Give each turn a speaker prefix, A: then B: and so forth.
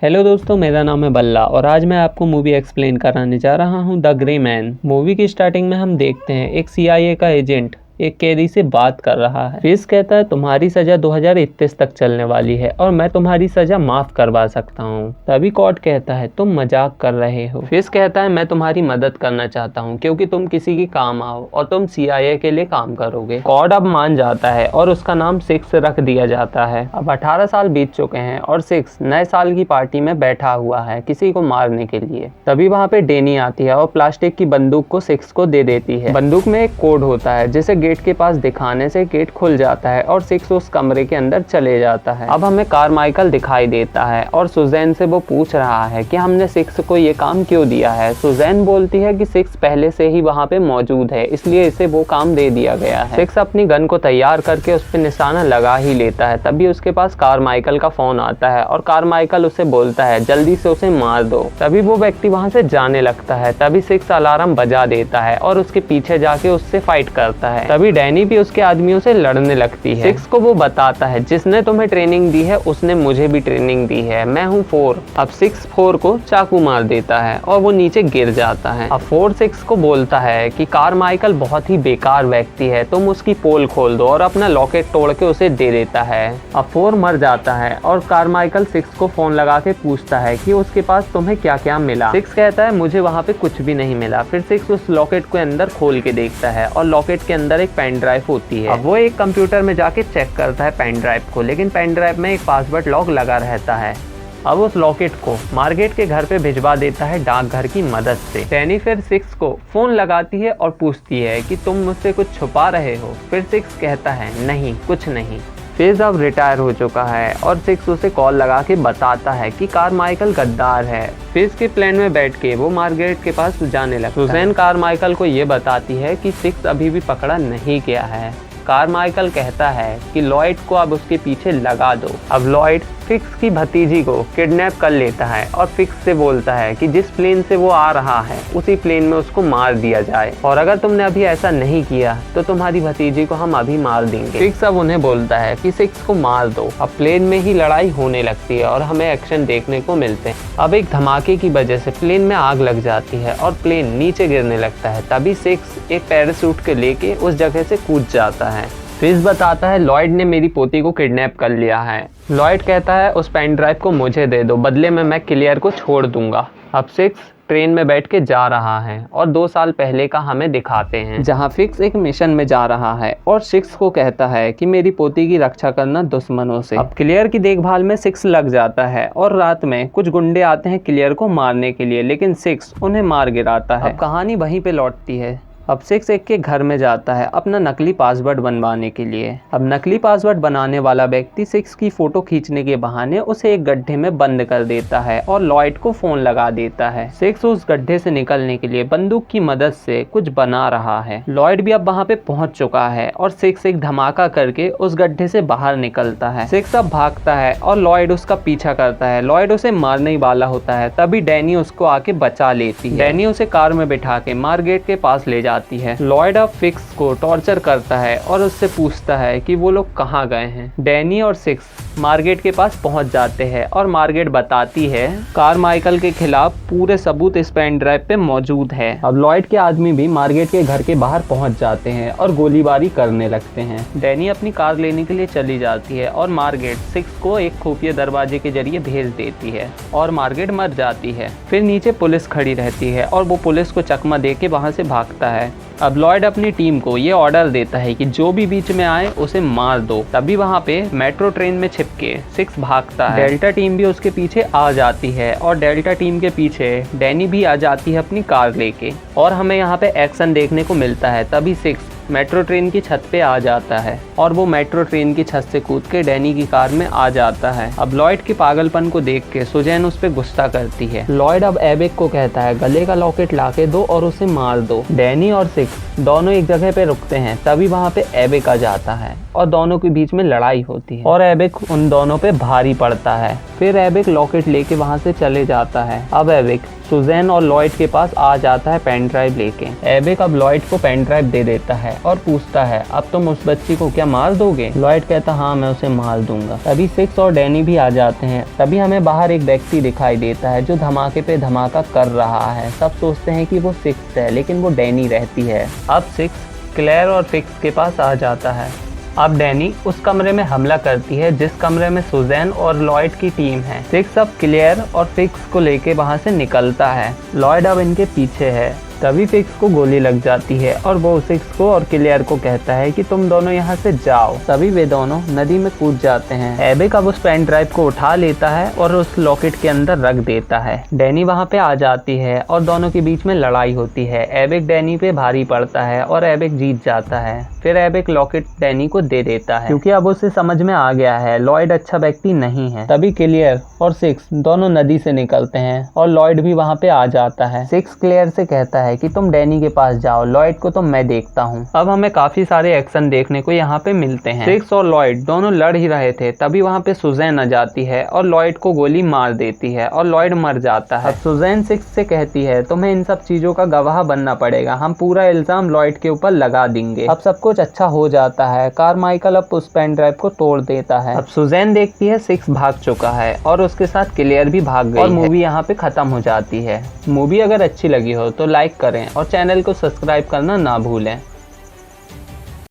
A: Hello दोस्तों, मेरा नाम है बल्ला और आज मैं आपको मूवी एक्सप्लेन कराने जा रहा हूं द ग्रे मैन। मूवी की स्टार्टिंग में हम देखते हैं एक CIA का एजेंट एक कैदी से बात कर रहा है। फिश कहता है तुम्हारी सजा 2031 तक चलने वाली है और मैं तुम्हारी सजा माफ करवा सकता हूँ। तभी कॉड कहता है तुम मजाक कर रहे हो। फिश कहता है मैं तुम्हारी मदद करना चाहता हूँ क्योंकि तुम किसी की काम आओ और तुम CIA के लिए काम करोगे। कॉड अब मान जाता है और उसका नाम सिक्स रख दिया जाता है। अब 18 साल बीत चुके हैं और सिक्स नए साल की पार्टी में बैठा हुआ है किसी को मारने के लिए। तभी वहाँ पे डेनी आती है और प्लास्टिक की बंदूक को सिक्स को दे देती है। बंदूक में एक कोड होता है जिसे गेट के पास दिखाने से गेट खुल जाता है और सिक्स उस कमरे के अंदर चले जाता है। अब हमें कारमाइकल दिखाई देता है और सुजैन से वो पूछ रहा है कि हमने सिक्स को ये काम क्यों दिया है। सुजैन बोलती है कि सिक्स पहले से ही वहाँ पे मौजूद है इसलिए इसे वो काम दे दिया गया है। सिक्स अपनी गन को तैयार करके उस पर निशाना लगा ही लेता है। तभी उसके पास कारमाइकल का फोन आता है और कारमाइकल उसे बोलता है जल्दी से उसे मार दो। तभी वो व्यक्ति वहाँ से जाने लगता है। तभी सिक्स अलार्म बजा देता है और उसके पीछे जाके उससे फाइट करता है। तभी डैनी भी उसके आदमियों से लड़ने लगती है। सिक्स को वो बताता है जिसने तुम्हें ट्रेनिंग दी है उसने मुझे भी ट्रेनिंग दी है, मैं हूँ फोर। अब सिक्स फोर को चाकू मार देता है और वो नीचे गिर जाता है। अब फोर सिक्स को बोलता है कि कारमाइकल बहुत ही बेकार व्यक्ति है, तुम उसकी पोल खोल दो और अपना लॉकेट तोड़ के उसे दे देता है। अब फोर मर जाता है और कारमाइकल सिक्स को फोन लगा के पूछता है कि उसके पास तुम्हें क्या क्या मिला। सिक्स कहता है मुझे वहाँ पे कुछ भी नहीं मिला। फिर सिक्स उस लॉकेट को अंदर खोल के देखता है और लॉकेट के अंदर एक पेन ड्राइव होती है। अब वो एक कंप्यूटर में जाके चेक करता है पेन ड्राइव को, लेकिन पेन ड्राइव में एक पासवर्ड लॉक लगा रहता है। अब उस लॉकेट को मार्गेट के घर पे भिजवा देता है डाकघर की मदद से। डैनी फिर सिक्स को फोन लगाती है और पूछती है कि तुम मुझसे कुछ छुपा रहे हो। फिर सिक्स कहता है नहीं, कुछ नहीं। फिज अब रिटायर हो चुका है और सिक्स उसे कॉल लगा के बताता है कि कारमाइकल गद्दार है। फिज के प्लेन में बैठ के वो मार्गरेट के पास जाने लगता है। सुजैन कारमाइकल को ये बताती है कि सिक्स अभी भी पकड़ा नहीं गया है। कारमाइकल कहता है कि लॉयड को अब उसके पीछे लगा दो। अब लॉयड फिक्स की भतीजी को किडनैप कर लेता है और फिक्स से बोलता है कि जिस प्लेन से वो आ रहा है उसी प्लेन में उसको मार दिया जाए और अगर तुमने अभी ऐसा नहीं किया तो तुम्हारी भतीजी को हम अभी मार देंगे। फिक्स अब उन्हें बोलता है कि सिक्स को मार दो। अब प्लेन में ही लड़ाई होने लगती है और हमें एक्शन देखने को मिलते हैं। अब एक धमाके की वजह से प्लेन में आग लग जाती है और प्लेन नीचे गिरने लगता है। तभी सिक्स एक पैराशूट के लेके उस जगह से कूद जाता है। फिज बताता है लॉयड ने मेरी पोती को किडनैप कर लिया है। लॉयड कहता है उस पेन ड्राइव को मुझे दे दो, बदले में मैं क्लियर को छोड़ दूंगा। अब सिक्स ट्रेन में बैठ के जा रहा है और 2 साल पहले का हमें दिखाते हैं जहां फिक्स एक मिशन में जा रहा है और सिक्स को कहता है कि मेरी पोती की रक्षा करना दुश्मनों से। अब क्लियर की देखभाल में सिक्स लग जाता है और रात में कुछ गुंडे आते हैं क्लियर को मारने के लिए, लेकिन सिक्स उन्हें मार गिराता है। अब कहानी वहीं पे लौटती है। अब सिक्स एक के घर में जाता है अपना नकली पासवर्ड बनवाने के लिए। अब नकली पासवर्ड बनाने वाला व्यक्ति सिक्स की फोटो खींचने के बहाने उसे एक गड्ढे में बंद कर देता है और लॉयड को फोन लगा देता है। सिक्स उस गड्ढे से निकलने के लिए बंदूक की मदद से कुछ बना रहा है। लॉयड भी अब वहाँ पे पहुंच चुका है और सिक्स एक धमाका करके उस गड्ढे से बाहर निकलता है। सिक्स अब भागता है और लॉयड उसका पीछा करता है। लॉयड उसे मारने ही वाला होता है, तभी डैनी उसको आके बचा लेती है। डैनी उसे कार में बिठा के मार्गेट के पास ले जाती है। लॉयड अब फिक्स को टॉर्चर करता है और उससे पूछता है कि वो लोग कहाँ गए हैं। डैनी और सिक्स मार्गेट के पास पहुंच जाते हैं और मार्गेट बताती है कारमाइकल के खिलाफ पूरे सबूत इस पेन ड्राइव पे मौजूद है। अब लॉयड के आदमी भी मार्गेट के घर के बाहर पहुंच जाते हैं और गोलीबारी करने लगते हैं। डैनी अपनी कार लेने के लिए चली जाती है और मार्गेट सिक्स को एक खुफिया दरवाजे के जरिए भेज देती है और मार्गेट मर जाती है। फिर नीचे पुलिस खड़ी रहती है और वो पुलिस को चकमा दे के वहां से भागता है। अब लॉयड अपनी टीम को ये ऑर्डर देता है कि जो भी बीच में आए उसे मार दो। तभी वहाँ पे मेट्रो ट्रेन में छिपके सिक्स भागता है। डेल्टा टीम भी उसके पीछे आ जाती है और डेल्टा टीम के पीछे डैनी भी आ जाती है अपनी कार लेके और हमें यहाँ पे एक्शन देखने को मिलता है। तभी सिक्स मेट्रो ट्रेन की छत पे आ जाता है और वो मेट्रो ट्रेन की छत से कूद के डैनी की कार में आ जाता है। अब लॉयड के पागलपन को देख के सुजैन उस पे गुस्सा करती है। लॉयड अब एबेक को कहता है गले का लॉकेट लाके दो और उसे मार दो। डैनी और सिक्स दोनों एक जगह पे रुकते हैं, तभी वहाँ पे एबिक आ जाता है और दोनों के बीच में लड़ाई होती है और एबिक उन दोनों पे भारी पड़ता है। फिर एबिक लॉकेट लेके वहाँ से चले जाता है। अब एबिक सुजैन और लॉयड के पास आ जाता है पेन ड्राइव लेके। एबिक अब लॉयड को पेन ड्राइव दे देता है और पूछता है, अब तुम उस बच्ची को क्या मार दोगे? लॉयड कहता, हाँ मैं उसे मार दूंगा। तभी सिक्स और डैनी भी आ जाते हैं। तभी हमें बाहर एक व्यक्ति दिखाई देता है जो धमाके पे धमाका कर रहा है। सब सोचते हैं कि वो सिक्स है, लेकिन वो डैनी रहती है। अब सिक्स क्लेयर और फिक्स के पास आ जाता है। अब डैनी उस कमरे में हमला करती है जिस कमरे में सुजैन और लॉयड की टीम है। सिक्स अब क्लेयर और फिक्स को लेके वहां से निकलता है। लॉयड अब इनके पीछे है। तभी फिक्स को गोली लग जाती है और वो सिक्स को और क्लेयर को कहता है कि तुम दोनों यहाँ से जाओ। तभी वे दोनों नदी में कूद जाते हैं। एबिक अब उस पेन ड्राइव को उठा लेता है और उस लॉकेट के अंदर रख देता है। डैनी वहाँ पे आ जाती है और दोनों के बीच में लड़ाई होती है। एबिक डैनी पे भारी पड़ता है और एबिक जीत जाता है। फिर एबिक लॉकेट डैनी को दे देता है क्योंकि अब उसे समझ में आ गया है लॉयड अच्छा व्यक्ति नहीं है। तभी क्लेयर और सिक्स दोनों नदी से निकलते हैं और लॉयड भी वहाँ पे आ जाता है। सिक्स क्लेयर से कहता है कि तुम डैनी के पास जाओ, लॉयड को तो मैं देखता हूँ। अब हमें काफी सारे एक्शन देखने को यहाँ पे मिलते हैं। सिक्स और लॉयड दोनों लड़ ही रहे थे, तभी वहाँ पे सुजैन आ जाती है और लॉयड को गोली मार देती है और लॉयड मर जाता है। अब सुजैन सिक्स से कहती है, तुम्हें इन सब चीजों का गवाह बनना पड़ेगा, हम पूरा इल्जाम लॉयड के ऊपर लगा देंगे। अब सब कुछ अच्छा हो जाता है। कारमाइकल अब उस पेन ड्राइव को तोड़ देता है। अब सुजैन देखती है सिक्स भाग चुका है और उसके साथ क्लेयर भी भाग गई और मूवी यहाँ पे खत्म हो जाती है। मूवी अगर अच्छी लगी हो तो लाइक करें और चैनल को सब्सक्राइब करना ना भूलें।